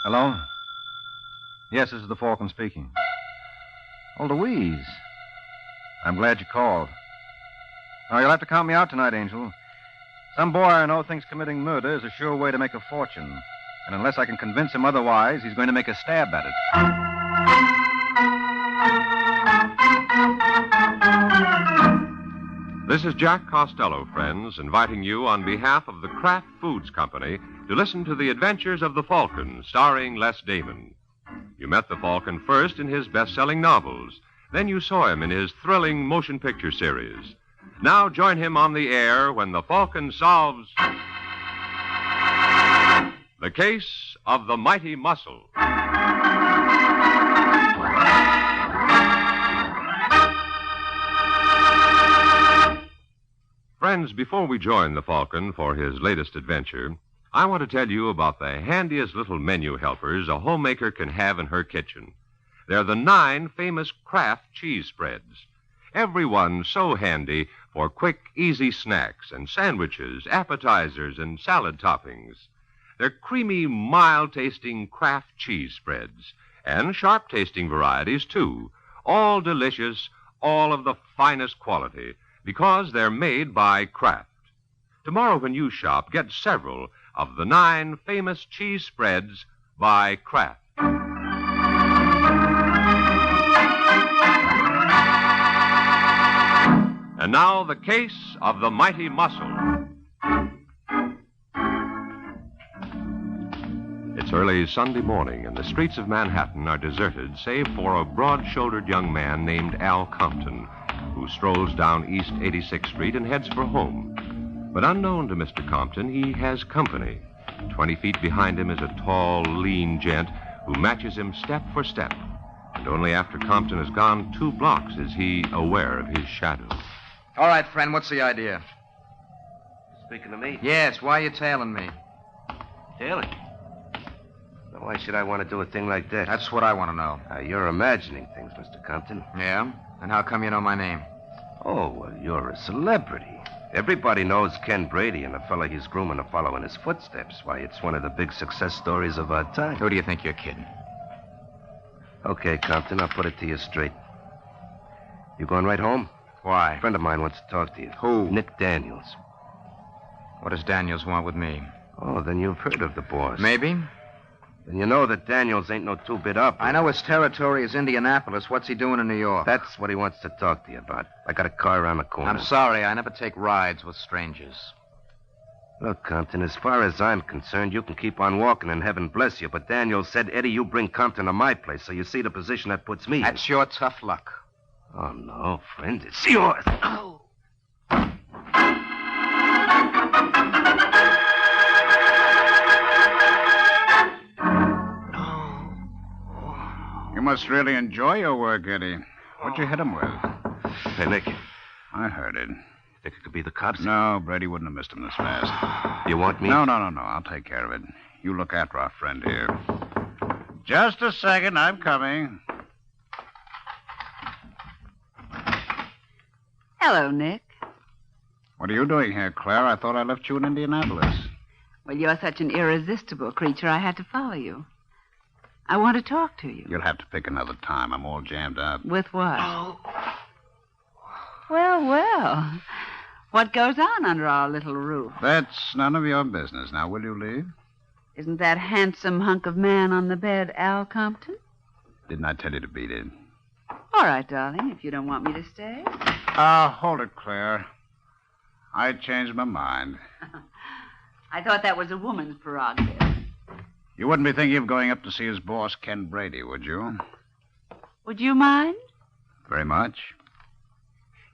Hello? Yes, this is the Falcon speaking. Oh, Louise. I'm glad you called. Oh, you'll have to count me out tonight, Angel. Some boy I know thinks committing murder is a sure way to make a fortune. And unless I can convince him otherwise, he's going to make a stab at it. This is Jack Costello, friends, inviting you on behalf of the Kraft Foods Company to listen to the adventures of the Falcon, starring Les Damon. You met the Falcon first in his best-selling novels. Then you saw him in his thrilling motion picture series. Now join him on the air when the Falcon solves the case of the mighty muscle. Friends, before we join the Falcon for his latest adventure, I want to tell you about the handiest little menu helpers a homemaker can have in her kitchen. They're the 9 famous Kraft cheese spreads. Every one so handy for quick, easy snacks and sandwiches, appetizers, and salad toppings. They're creamy, mild-tasting Kraft cheese spreads, and sharp-tasting varieties, too. All delicious, all of the finest quality, because they're made by Kraft. Tomorrow when you shop, get several of the 9 famous cheese spreads by Kraft. And now, the case of the mighty muscle. It's early Sunday morning, and the streets of Manhattan are deserted, save for a broad-shouldered young man named Al Compton, who strolls down East 86th Street and heads for home. But unknown to Mr. Compton, he has company. 20 feet behind him is a tall, lean gent who matches him step for step. And only after Compton has gone 2 blocks is he aware of his shadow. All right, friend, what's the idea? Speaking to me? Yes, why are you tailing me? Tailing? Now, why should I want to do a thing like that? That's what I want to know. You're imagining things, Mr. Compton. Yeah? And how come you know my name? Oh, well, you're a celebrity. Everybody knows Ken Brady and the fella he's grooming to follow in his footsteps. Why, it's one of the big success stories of our time. Who do you think you're kidding? Okay, Compton, I'll put it to you straight. You going right home? Why? A friend of mine wants to talk to you. Who? Nick Daniels. What does Daniels want with me? Oh, then you've heard of the boss. Maybe. Then you know that Daniels ain't no two-bit up. I know his territory is Indianapolis. What's he doing in New York? That's what he wants to talk to you about. I got a car around the corner. I'm sorry. I never take rides with strangers. Look, Compton, as far as I'm concerned, you can keep on walking and heaven bless you. But Daniels said, Eddie, you bring Compton to my place, so you see the position that puts me in. That's your tough luck. Oh, no, friend. It's yours. Oh. You must really enjoy your work, Eddie. What'd you hit him with? Hey, Nick. I heard it. Think it could be the cops? No, Brady wouldn't have missed him this fast. You want me? No. I'll take care of it. You look after our friend here. Just a second. I'm coming. Hello, Nick. What are you doing here, Claire? I thought I left you in Indianapolis. Well, you're such an irresistible creature, I had to follow you. I want to talk to you. You'll have to pick another time. I'm all jammed up. With what? Oh. Well. What goes on under our little roof? That's none of your business. Now, will you leave? Isn't that handsome hunk of man on the bed Al Compton? Didn't I tell you to beat it? All right, darling, if you don't want me to stay. Hold it, Claire. I changed my mind. I thought that was a woman's prerogative. You wouldn't be thinking of going up to see his boss, Ken Brady, would you? Would you mind? Very much.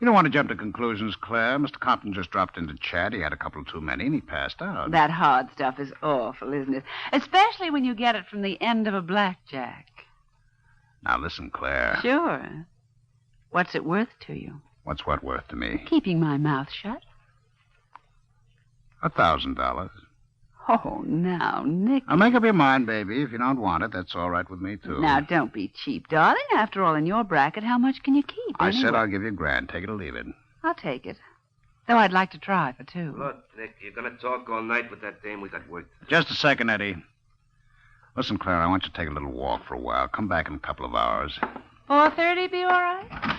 You don't want to jump to conclusions, Claire. Mr. Compton just dropped in to chat. He had a couple too many, and he passed out. That hard stuff is awful, isn't it? Especially when you get it from the end of a blackjack. Now, listen, Claire. Sure. What's it worth to you? What's what worth to me? Keeping my mouth shut. $1,000. Oh, now, Nick. Now, make up your mind, baby. If you don't want it, that's all right with me, too. Now, don't be cheap, darling. After all, in your bracket, how much can you keep? I anyway? said I'll give you $1,000. Take it or leave it. I'll take it. Though I'd like to try for 2. Look, Nick, you're going to talk all night with that dame. We got work to do. Just a second, Eddie. Listen, Claire, I want you to take a little walk for a while. Come back in a couple of hours. 4:30 be all right?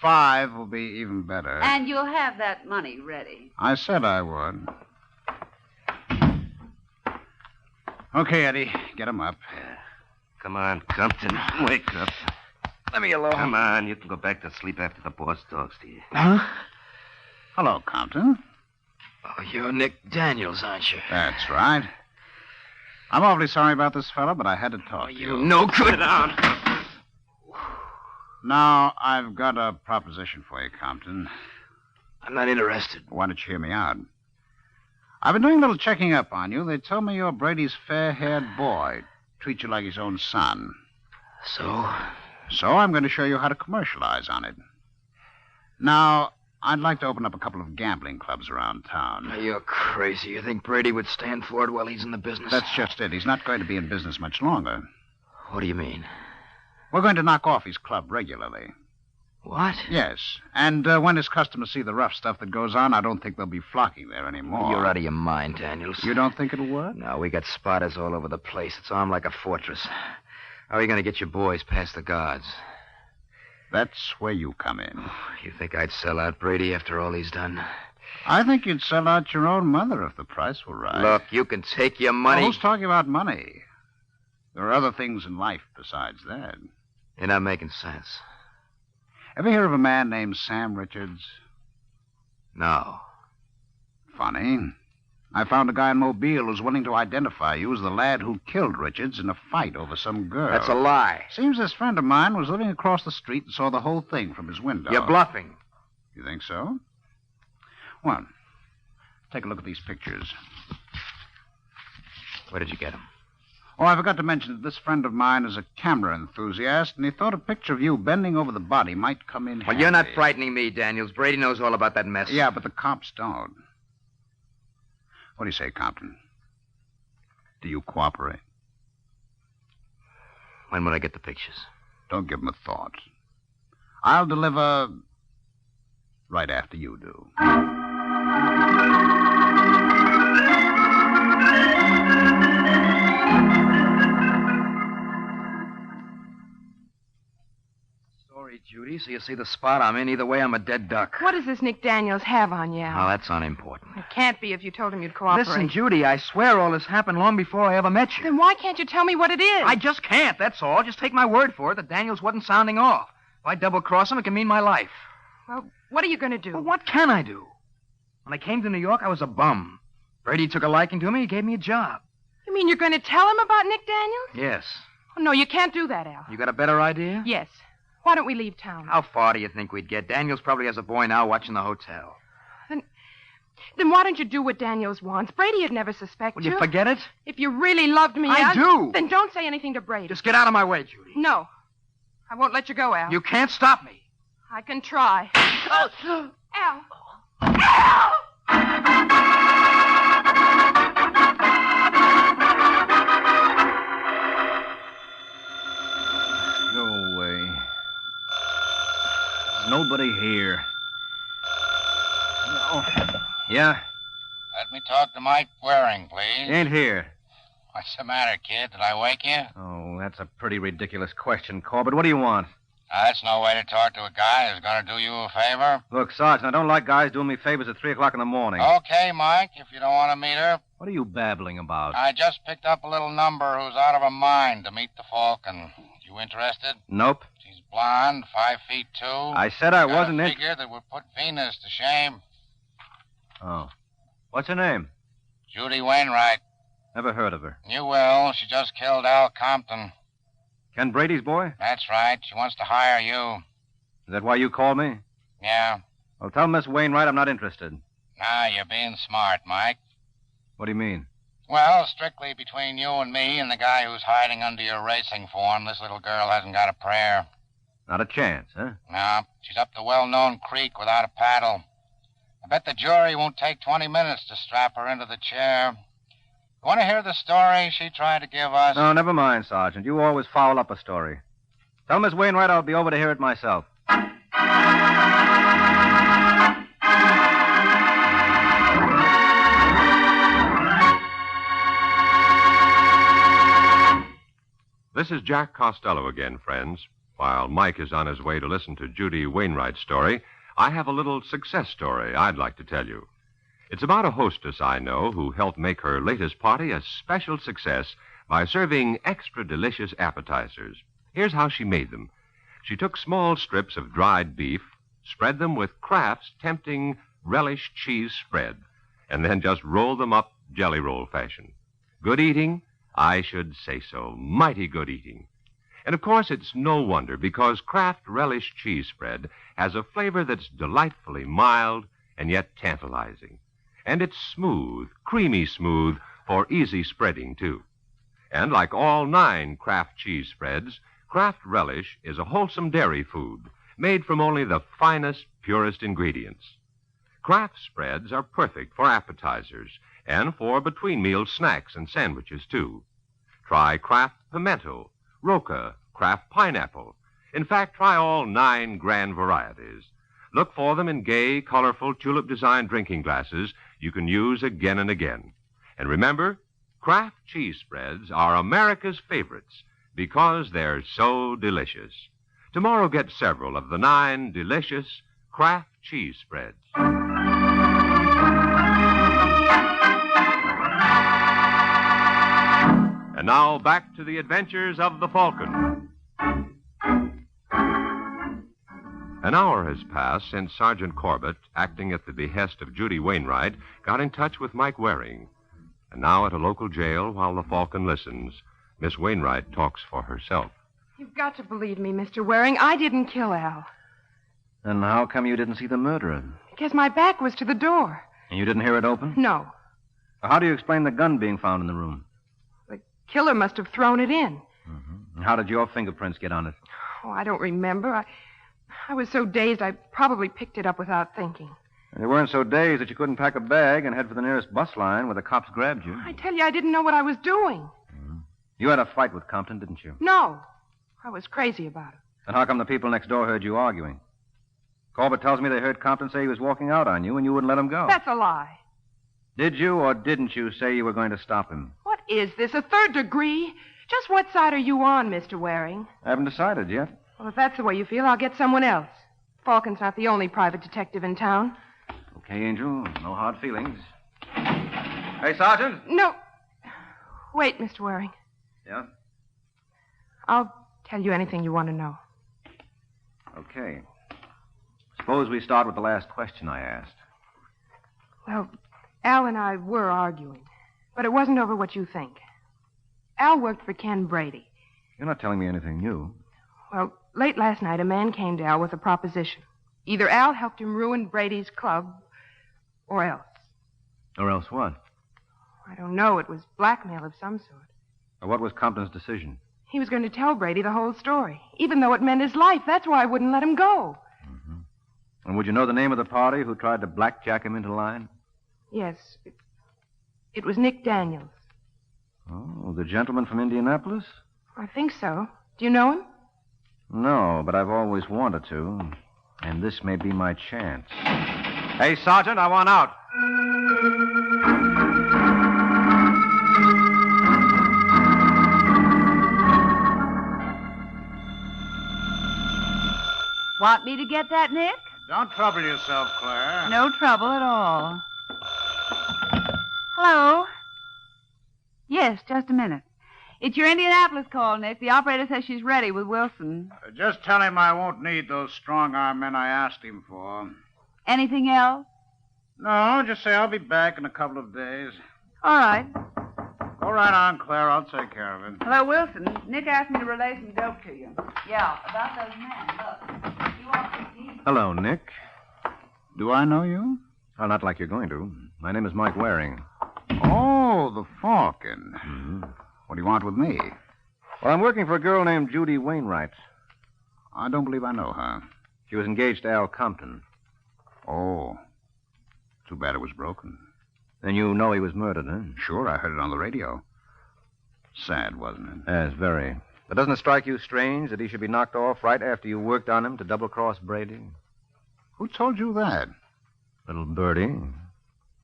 5 will be even better. And you'll have that money ready. I said I would. Okay, Eddie, get him up. Come on, Compton. Wake up. Let me alone. Come on, you can go back to sleep after the boss talks to you. Huh? Hello, Compton. Oh, you're Nick Daniels, aren't you? That's right. I'm awfully sorry about this fella, but I had to talk to you. No good. Down. Now, I've got a proposition for you, Compton. I'm not interested. Why don't you hear me out? I've been doing a little checking up on you. They told me you're Brady's fair-haired boy. Treat you like his own son. So? So I'm going to show you how to commercialize on it. Now, I'd like to open up a couple of gambling clubs around town. You're crazy. You think Brady would stand for it while he's in the business? That's just it. He's not going to be in business much longer. What do you mean? We're going to knock off his club regularly. What? Yes. And when his customers see the rough stuff that goes on, I don't think they'll be flocking there anymore. You're out of your mind, Daniels. You don't think it'll work? No, we got spotters all over the place. It's armed like a fortress. How are you going to get your boys past the guards? That's where you come in. You think I'd sell out Brady after all he's done? I think you'd sell out your own mother if the price were right. Look, you can take your money. Who's talking about money? There are other things in life besides that. You're not making sense. Ever hear of a man named Sam Richards? No. Funny. I found a guy in Mobile who's willing to identify you as the lad who killed Richards in a fight over some girl. That's a lie. Seems this friend of mine was living across the street and saw the whole thing from his window. You're bluffing. You think so? Well, take a look at these pictures. Where did you get them? Oh, I forgot to mention that this friend of mine is a camera enthusiast, and he thought a picture of you bending over the body might come in handy. Well, you're not frightening me, Daniels. Brady knows all about that mess. Yeah, but the cops don't. What do you say, Compton? Do you cooperate? When will I get the pictures? Don't give them a thought. I'll deliver right after you do. Sorry, Judy. So you see the spot I'm in. Either way, I'm a dead duck. What does this Nick Daniels have on you? Oh, that's unimportant. It can't be if you told him you'd cooperate. Listen, Judy, I swear all this happened long before I ever met you. Then why can't you tell me what it is? I just can't, that's all. Just take my word for it that Daniels wasn't sounding off. If I double-cross him, it can mean my life. Well, what are you going to do? Well, what can I do? When I came to New York, I was a bum. Brady took a liking to me. He gave me a job. You mean you're going to tell him about Nick Daniels? Yes. Oh, no, you can't do that, Al. You got a better idea? Yes. Why don't we leave town? How far do you think we'd get? Daniels probably has a boy now watching the hotel. Then why don't you do what Daniels wants? Brady'd never suspect Will you forget it? If you really loved me, I do. Then don't say anything to Brady. Just get out of my way, Judy. No. I won't let you go, Al. You can't stop me. I can try. Al. Al! No way. There's nobody here. No. Yeah? Let me talk to Mike Waring, please. Ain't here. What's the matter, kid? Did I wake you? Oh, that's a pretty ridiculous question, Corbett. What do you want? That's no way to talk to a guy who's going to do you a favor. Look, Sergeant, I don't like guys doing me favors at 3 o'clock in the morning. Okay, Mike, if you don't want to meet her. What are you babbling about? I just picked up a little number who's out of her mind to meet the Falcon. You interested? Nope. She's blonde, 5'2". I said I wasn't in. Figure that would put Venus to shame. Oh. What's her name? Judy Wainwright. Never heard of her. You will. She just killed Al Compton. Ken Brady's boy? That's right. She wants to hire you. Is that why you called me? Yeah. Well, tell Miss Wainwright I'm not interested. Nah, you're being smart, Mike. What do you mean? Well, strictly between you and me and the guy who's hiding under your racing form, this little girl hasn't got a prayer. Not a chance, huh? No. She's up the well-known creek without a paddle. I bet the jury won't take 20 minutes to strap her into the chair. You want to hear the story she tried to give us? No, never mind, Sergeant. You always foul up a story. Tell Miss Wainwright I'll be over to hear it myself. This is Jack Costello again, friends. While Mike is on his way to listen to Judy Wainwright's story, I have a little success story I'd like to tell you. It's about a hostess I know who helped make her latest party a special success by serving extra delicious appetizers. Here's how she made them. She took small strips of dried beef, spread them with Kraft's tempting relish cheese spread, and then just rolled them up jelly roll fashion. Good eating? I should say so. Mighty good eating. And of course, it's no wonder, because Kraft relish cheese spread has a flavor that's delightfully mild and yet tantalizing. And it's smooth, creamy smooth, for easy spreading, too. And like all 9 Kraft cheese spreads, Kraft relish is a wholesome dairy food made from only the finest, purest ingredients. Kraft spreads are perfect for appetizers and for between-meal snacks and sandwiches, too. Try Kraft pimento, Roca, Kraft pineapple. In fact, try all 9 grand varieties. Look for them in gay, colorful, tulip-designed drinking glasses you can use again and again. And remember, Kraft cheese spreads are America's favorites because they're so delicious. Tomorrow, get several of the 9 delicious Kraft cheese spreads. And now, back to the adventures of the Falcon. An hour has passed since Sergeant Corbett, acting at the behest of Judy Wainwright, got in touch with Mike Waring. And now at a local jail, while the Falcon listens, Miss Wainwright talks for herself. You've got to believe me, Mr. Waring. I didn't kill Al. Then how come you didn't see the murderer? Because my back was to the door. And you didn't hear it open? No. How do you explain the gun being found in the room? The killer must have thrown it in. Mm-hmm. And how did your fingerprints get on it? Oh, I don't remember. I was so dazed I probably picked it up without thinking. And you weren't so dazed that you couldn't pack a bag and head for the nearest bus line where the cops grabbed you. I tell you, I didn't know what I was doing. Mm-hmm. You had a fight with Compton, didn't you? No. I was crazy about it. Then how come the people next door heard you arguing? Corbett tells me they heard Compton say he was walking out on you and you wouldn't let him go. That's a lie. Did you or didn't you say you were going to stop him? What is this, a 3rd degree? Just what side are you on, Mr. Waring? I haven't decided yet. Well, if that's the way you feel, I'll get someone else. Falcon's not the only private detective in town. Okay, Angel. No hard feelings. Hey, Sergeant. No. Wait, Mr. Waring. Yeah? I'll tell you anything you want to know. Okay. Suppose we start with the last question I asked. Well, Al and I were arguing, but it wasn't over what you think. Al worked for Ken Brady. You're not telling me anything new. Well, late last night, a man came to Al with a proposition. Either Al helped him ruin Brady's club, or else. Or else what? I don't know. It was blackmail of some sort. Or what was Compton's decision? He was going to tell Brady the whole story, even though it meant his life. That's why I wouldn't let him go. Mm-hmm. And would you know the name of the party who tried to blackjack him into line? Yes. It was Nick Daniels. Oh, the gentleman from Indianapolis? I think so. Do you know him? No, but I've always wanted to. And this may be my chance. Hey, Sergeant, I want out. Want me to get that, Nick? Don't trouble yourself, Claire. No trouble at all. Hello? Yes, just a minute. It's your Indianapolis call, Nick. The operator says she's ready with Wilson. Just tell him I won't need those strong-arm men I asked him for. Anything else? No, just say I'll be back in a couple of days. All right. Go right on, Claire. I'll take care of it. Hello, Wilson. Nick asked me to relay some dope to you. Yeah, about those men. Look, you want to see? Hello, Nick. Do I know you? Oh, not like you're going to. My name is Mike Waring. Oh, the Falcon. Mm-hmm. What do you want with me? Well, I'm working for a girl named Judy Wainwright. I don't believe I know her. She was engaged to Al Compton. Oh. Too bad it was broken. Then you know he was murdered, huh? Sure, I heard it on the radio. Sad, wasn't it? Yes, very. But doesn't it strike you strange that he should be knocked off right after you worked on him to double-cross Brady? Who told you that? Little birdie.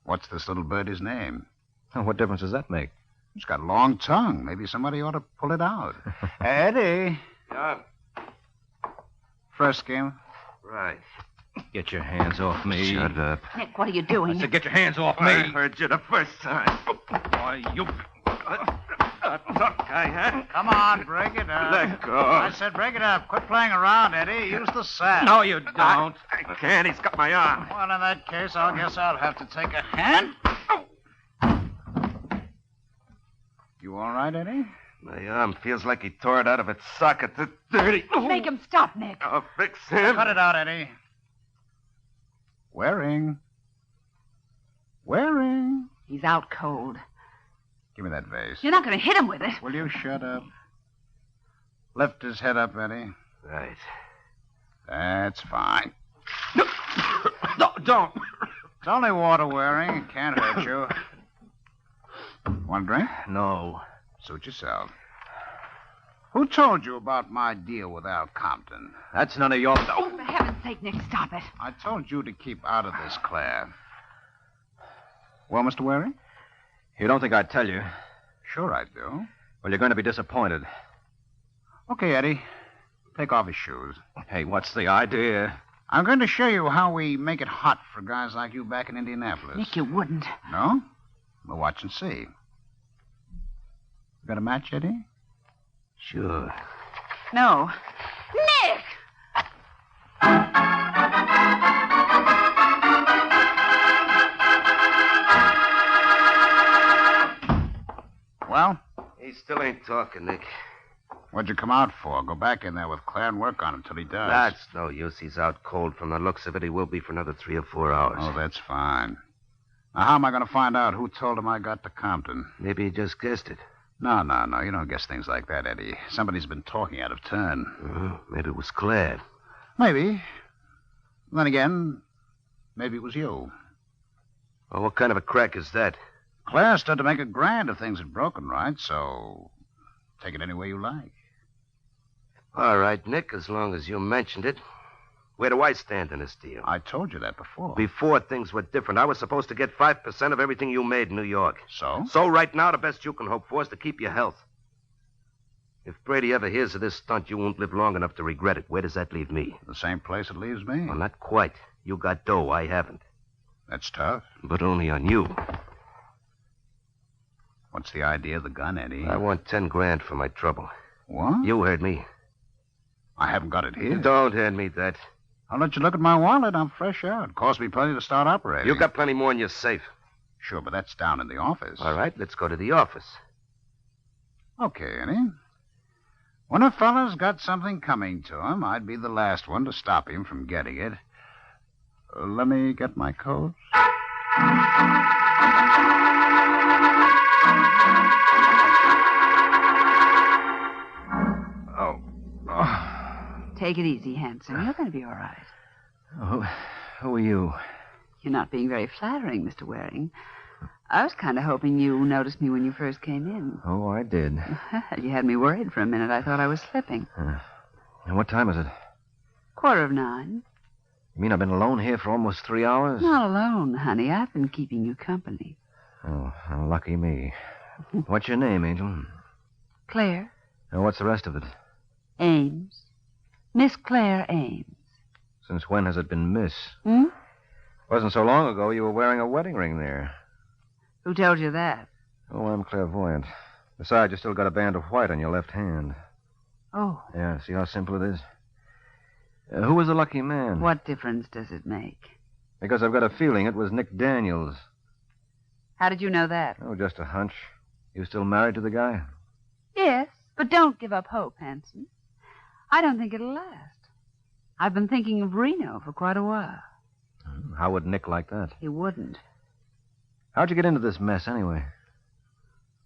What's this little birdie's name? What difference does that make? He's got a long tongue. Maybe somebody ought to pull it out. Eddie. Yeah. First game. Right. Get your hands off me. Shut up. Nick, what are you doing? I said, get your hands off I me. heard you the first time. Why, you... Tough guy, huh? Come on, break it up. Let go. I said break it up. Quit playing around, Eddie. Use the sack. No, you don't. I can't. He's got my arm. Well, in that case, I guess I'll have to take a hand. You all right, Eddie? My arm feels like he tore it out of its socket. It's dirty. Make him stop, Nick. I'll fix him. Cut it out, Eddie. Waring. Waring. He's out cold. Give me that vase. You're not going to hit him with it. Will you shut up? Lift his head up, Eddie. Right. That's fine. No, don't. It's only water, Waring. It can't hurt you. Want a drink? No. Suit yourself. Who told you about my deal with Al Compton? That's none of your... Oh, for heaven's sake, Nick, stop it. I told you to keep out of this, Claire. Well, Mr. Waring? You don't think I'd tell you? Sure I do. Well, you're going to be disappointed. Okay, Eddie. Take off his shoes. Hey, what's the idea? I'm going to show you how we make it hot for guys like you back in Indianapolis. Nick, you wouldn't. No? We'll watch and see. You got a match, Eddie? Sure. No. Nick! Well, He still ain't talking, Nick. what'd you come out for? Go back in there with Claire and work on him till he does. That's no use. He's out cold. From the looks of it, he will be for another 3 or 4 hours. Oh, that's fine. Now, how am I going to find out who told him I got to Compton? Maybe he just guessed it. No. You don't guess things like that, Eddie. Somebody's been talking out of turn. Maybe it was Claire. Maybe. Then again, maybe it was you. Well, what kind of a crack is that? Claire stood to make a grand if things had broken right, so take it any way you like. All right, Nick, as long as you mentioned it. Where do I stand in this deal? I told you that before. Before things were different, I was supposed to get 5% of everything you made in New York. So? So right now, the best you can hope for is to keep your health. If Brady ever hears of this stunt, you won't live long enough to regret it. Where does that leave me? The same place it leaves me. Well, not quite. You got dough. I haven't. That's tough. But only on you. What's the idea of the gun, Eddie? I want 10 grand for my trouble. What? You heard me. I haven't got it here. Don't hand me that. I'll let you look at my wallet. I'm fresh out. It cost me plenty to start operating. You've got plenty more in your safe. Sure, but that's down in the office. All right, let's go to the office. Okay, Eddie. When a fella's got something coming to him, I'd be the last one to stop him from getting it. Let me get my coat. Take it easy, handsome. You're going to be all right. Who are you? You're not being very flattering, Mr. Waring. I was kind of hoping you noticed me when you first came in. Oh, I did. You had me worried for a minute. I thought I was slipping. And what time is it? 9:15. You mean I've been alone here for almost 3 hours? Not alone, honey. I've been keeping you company. Oh, lucky me. What's your name, Angel? Claire And what's the rest of it? Ames. Miss Claire Ames. Since when has it been Miss? Hmm? Wasn't so long ago you were wearing a wedding ring there. Who told you that? Oh, I'm clairvoyant. Besides, you still got a band of white on your left hand. Oh, Yeah, see how simple it is? Who was the lucky man? what difference does it make? Because I've got a feeling it was Nick Daniels. How did you know that? Oh, just a hunch. You still married to the guy? Yes, but don't give up hope, Hanson. I don't think it'll last. I've been thinking of Reno for quite a while. How would Nick like that? He wouldn't. How'd you get into this mess, anyway?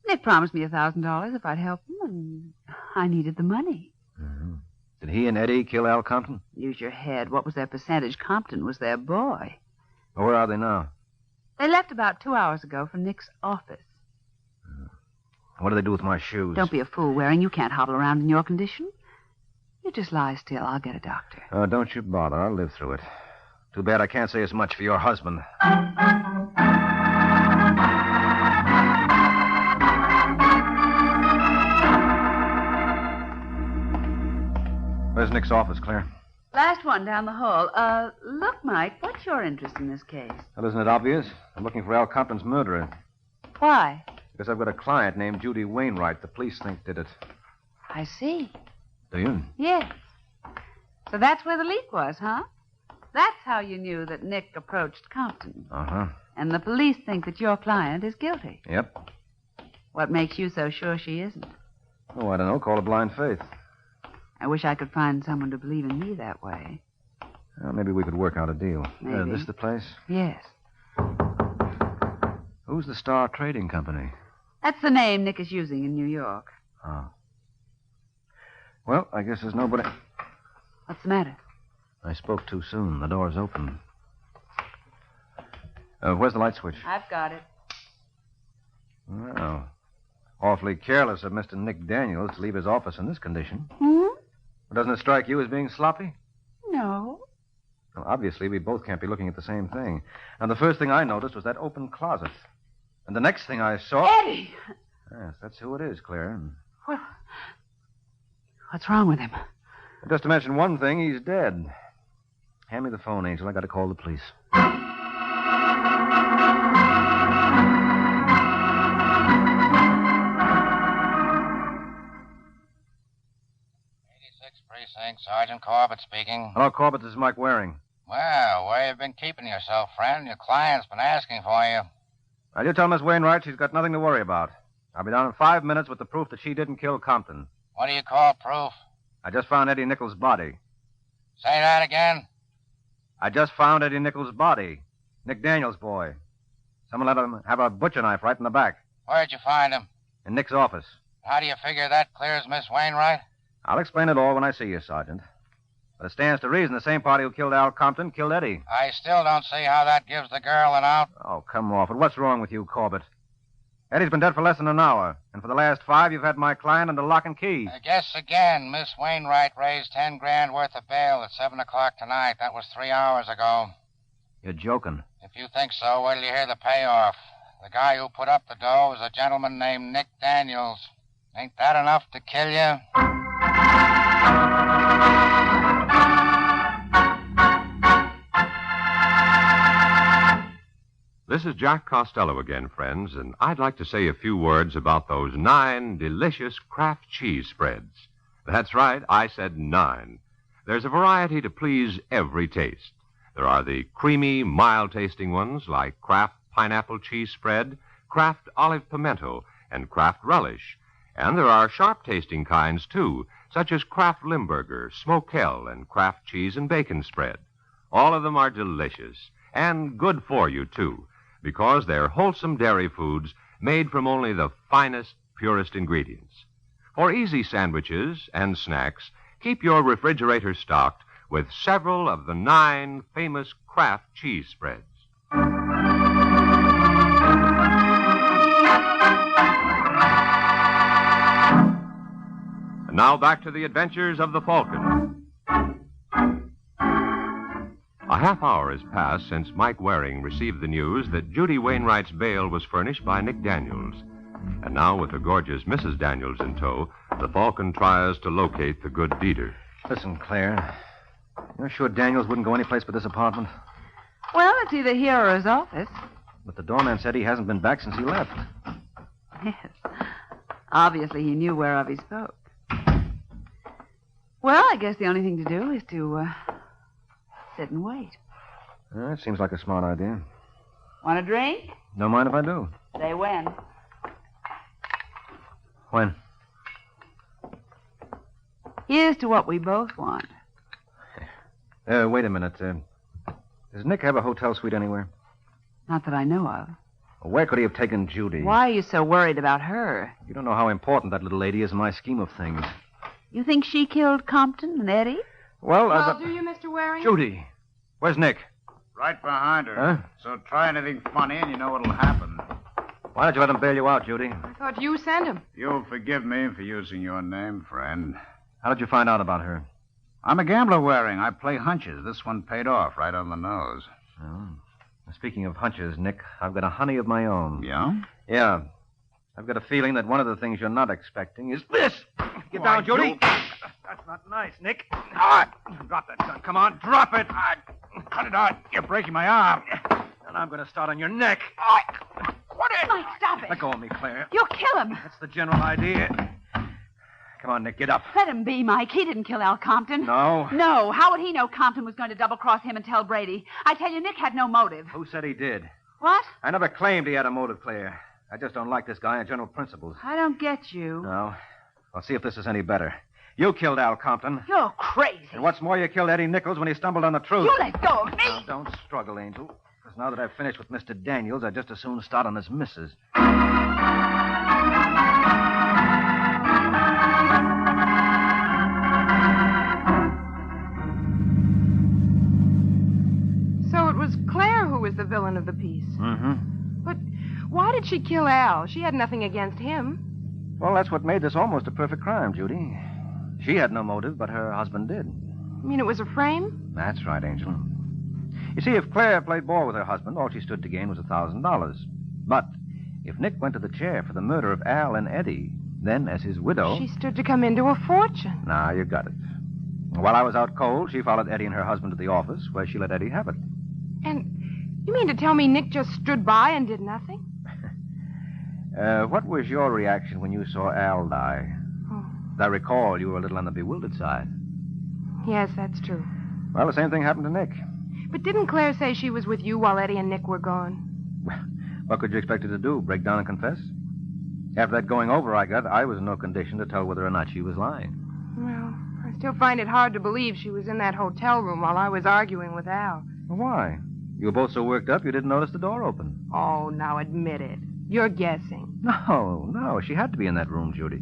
Nick promised me $1,000 if I'd help him, and I needed the money. Mm-hmm. Did he and Eddie kill Al Compton? Use your head. What was their percentage? Compton was their boy. Well, where are they now? They left about 2 hours ago for Nick's office. What do they do with my shoes? Don't be a fool, Waring. You can't hobble around in your condition. You just lie still. I'll get a doctor. Oh, don't you bother. I'll live through it. Too bad I can't say as much for your husband. Nick's office, Claire? Last one down the hall. Look, Mike, what's your interest in this case? Well, isn't it obvious? I'm looking for Al Compton's murderer. Why? Because I've got a client named Judy Wainwright the police think did it. I see. Do you? Yes. So that's where the leak was, huh? That's how you knew that Nick approached Compton. Uh-huh. And the police think that your client is guilty. Yep. What makes you so sure she isn't? Oh, I don't know. Call it blind faith. I wish I could find someone to believe in me that way. Well, maybe we could work out a deal. Maybe. This the place? Yes. Who's the Star Trading Company? That's the name Nick is using in New York. Oh. Well, I guess there's nobody... What's the matter? I spoke too soon. The door's open. Where's the light switch? I've got it. Well, awfully careless of Mr. Nick Daniels to leave his office in this condition. Doesn't it strike you as being sloppy? No. Well, obviously, we both can't be looking at the same thing. And the first thing I noticed was that open closet. And the next thing I saw... Eddie! Yes, that's who it is, Claire. Well, what's wrong with him? Just to mention one thing, he's dead. Hand me the phone, Angel. I got to call the police. Precinct, Sergeant Corbett speaking. Hello, Corbett. This is Mike Waring. Well, where you been keeping yourself, friend? Your client's been asking for you. Now, you tell Miss Wainwright she's got nothing to worry about. I'll be down in 5 minutes with the proof that she didn't kill Compton. What do you call proof? I just found Eddie Nichols' body. Say that again? I just found Eddie Nichols' body. Nick Daniels' boy. Someone let him have a butcher knife right in the back. Where'd you find him? In Nick's office. How do you figure that clears Miss Wainwright? I'll explain it all when I see you, Sergeant. But it stands to reason the same party who killed Al Compton killed Eddie. I still don't see how that gives the girl an out. Oh, come off it. What's wrong with you, Corbett? Eddie's been dead for less than an hour. And for the last 5, you've had my client under lock and key. Guess again. Miss Wainwright raised 10 grand worth of bail at 7 o'clock tonight. That was 3 hours ago. You're joking. If you think so, wait till you hear the payoff. The guy who put up the dough is a gentleman named Nick Daniels. Ain't that enough to kill you? This is Jack Costello again, friends, and I'd like to say a few words about those 9 delicious Kraft cheese spreads. That's right, I said 9. There's a variety to please every taste. There are the creamy, mild-tasting ones like Kraft Pineapple Cheese Spread, Kraft Olive Pimento, and Kraft Relish. And there are sharp-tasting kinds, too, such as Kraft Limburger, Smokell, and Kraft Cheese and Bacon Spread. All of them are delicious, and good for you, too, because they're wholesome dairy foods made from only the finest, purest ingredients. For easy sandwiches and snacks, keep your refrigerator stocked with several of the 9 famous Kraft cheese spreads. And now back to the adventures of the Falcon. A half hour has passed since Mike Waring received the news that Judy Wainwright's bail was furnished by Nick Daniels. And now, with the gorgeous Mrs. Daniels in tow, the Falcon tries to locate the good deeder. Listen, Claire. You're sure Daniels wouldn't go anyplace but this apartment? Well, it's either here or his office. But the doorman said he hasn't been back since he left. Yes. Obviously, he knew whereof he spoke. Well, I guess the only thing to do is to sit and wait. It seems like a smart idea. Want a drink? Don't mind if I do. Say when. When? Here's to what we both want. Wait a minute. Does Nick have a hotel suite anywhere? Not that I know of. Where could he have taken Judy? Why are you so worried about her? You don't know how important that little lady is in my scheme of things. You think she killed Compton and Eddie? Well, do you, Mr. Waring? Judy. Where's Nick? Right behind her. Huh? So try anything funny and you know what'll happen. Why don't you let him bail you out, Judy? I thought you sent him. You'll forgive me for using your name, friend. How did you find out about her? I'm a gambler, Waring. I play hunches. This one paid off right on the nose. Oh. Speaking of hunches, Nick, I've got a honey of my own. Yeah? Yeah. I've got a feeling that one of the things you're not expecting is this. Get down, Judy. That's not nice, Nick. Ah, drop that gun. Come on, drop it. Cut it out. You're breaking my arm. And I'm going to start on your neck. What is... Mike, stop it. Let go of me, Claire. You'll kill him. That's the general idea. Come on, Nick, get up. Let him be, Mike. He didn't kill Al Compton. No. No. How would he know Compton was going to double-cross him and tell Brady? I tell you, Nick had no motive. Who said he did? What? I never claimed he had a motive, Claire. I just don't like this guy on general principles. I don't get you. No. I'll see if this is any better. You killed Al Compton. You're crazy. And what's more, you killed Eddie Nichols when he stumbled on the truth. You let go of me. Now, don't struggle, Angel. Because now that I've finished with Mr. Daniels, I'd just as soon start on this missus. So it was Claire who was the villain of the piece. Mm-hmm. But why did she kill Al? She had nothing against him. Well, that's what made this almost a perfect crime, Judy. She had no motive, but her husband did. You mean it was a frame? That's right, Angel. You see, if Claire played ball with her husband, all she stood to gain was $1,000. But if Nick went to the chair for the murder of Al and Eddie, then, as his widow... She stood to come into a fortune. Now, you got it. While I was out cold, she followed Eddie and her husband to the office, where she let Eddie have it. And you mean to tell me Nick just stood by and did nothing? What was your reaction when you saw Al die? Oh. As I recall, you were a little on the bewildered side. Yes, that's true. Well, the same thing happened to Nick. But didn't Claire say she was with you while Eddie and Nick were gone? What could you expect her to do, break down and confess? After that going over I got, I was in no condition to tell whether or not she was lying. Well, I still find it hard to believe she was in that hotel room while I was arguing with Al. Why? You were both so worked up you didn't notice the door open. Oh, now admit it. You're guessing. No, she had to be in that room, Judy.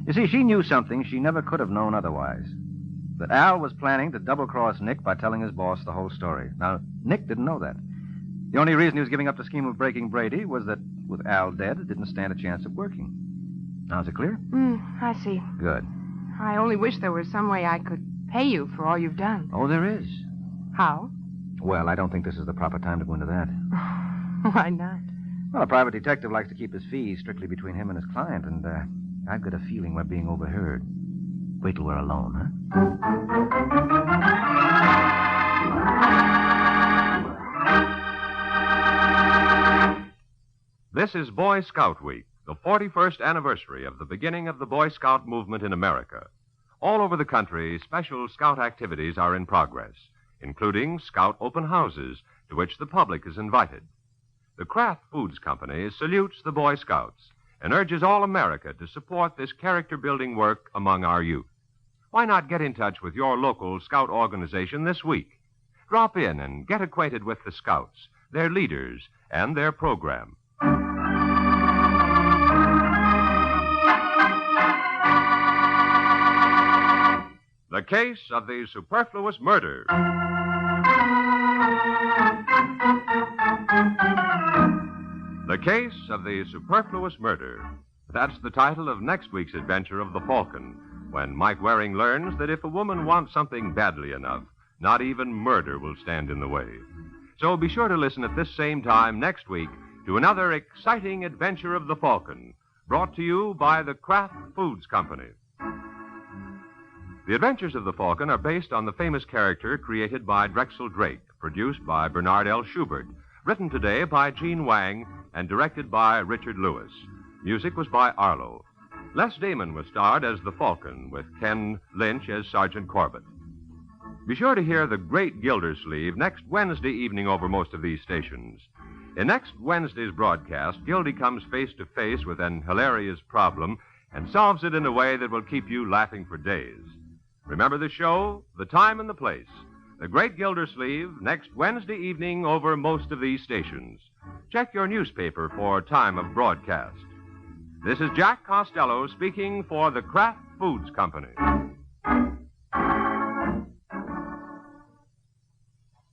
You see, she knew something she never could have known otherwise. That Al was planning to double-cross Nick by telling his boss the whole story. Now, Nick didn't know that. The only reason he was giving up the scheme of breaking Brady was that, with Al dead, it didn't stand a chance of working. Now, is it clear? I see. Good. I only wish there was some way I could pay you for all you've done. Oh, there is. How? Well, I don't think this is the proper time to go into that. Why not? Well, a private detective likes to keep his fees strictly between him and his client, and I've got a feeling we're being overheard. Wait till we're alone, huh? This is Boy Scout Week, the 41st anniversary of the beginning of the Boy Scout movement in America. All over the country, special Scout activities are in progress, including Scout open houses to which the public is invited. The Kraft Foods Company salutes the Boy Scouts and urges all America to support this character-building work among our youth. Why not get in touch with your local Scout organization this week? Drop in and get acquainted with the Scouts, their leaders, and their program. The Case of the Superfluous Murder. The Case of the Superfluous Murder. That's the title of next week's adventure of the Falcon, when Mike Waring learns that if a woman wants something badly enough, not even murder will stand in the way. So be sure to listen at this same time next week to another exciting adventure of the Falcon, brought to you by the Kraft Foods Company. The Adventures of the Falcon are based on the famous character created by Drexel Drake, produced by Bernard L. Schubert, written today by Gene Wang, and directed by Richard Lewis. Music was by Arlo. Les Damon was starred as the Falcon, with Ken Lynch as Sergeant Corbett. Be sure to hear The Great Gildersleeve next Wednesday evening over most of these stations. In next Wednesday's broadcast, Gildy comes face to face with an hilarious problem and solves it in a way that will keep you laughing for days. Remember the show, the time, and the place. The Great Gildersleeve, next Wednesday evening over most of these stations. Check your newspaper for time of broadcast. This is Jack Costello speaking for the Kraft Foods Company.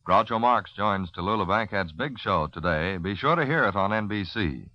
Groucho Marx joins Tallulah Bankhead's big show today. Be sure to hear it on NBC.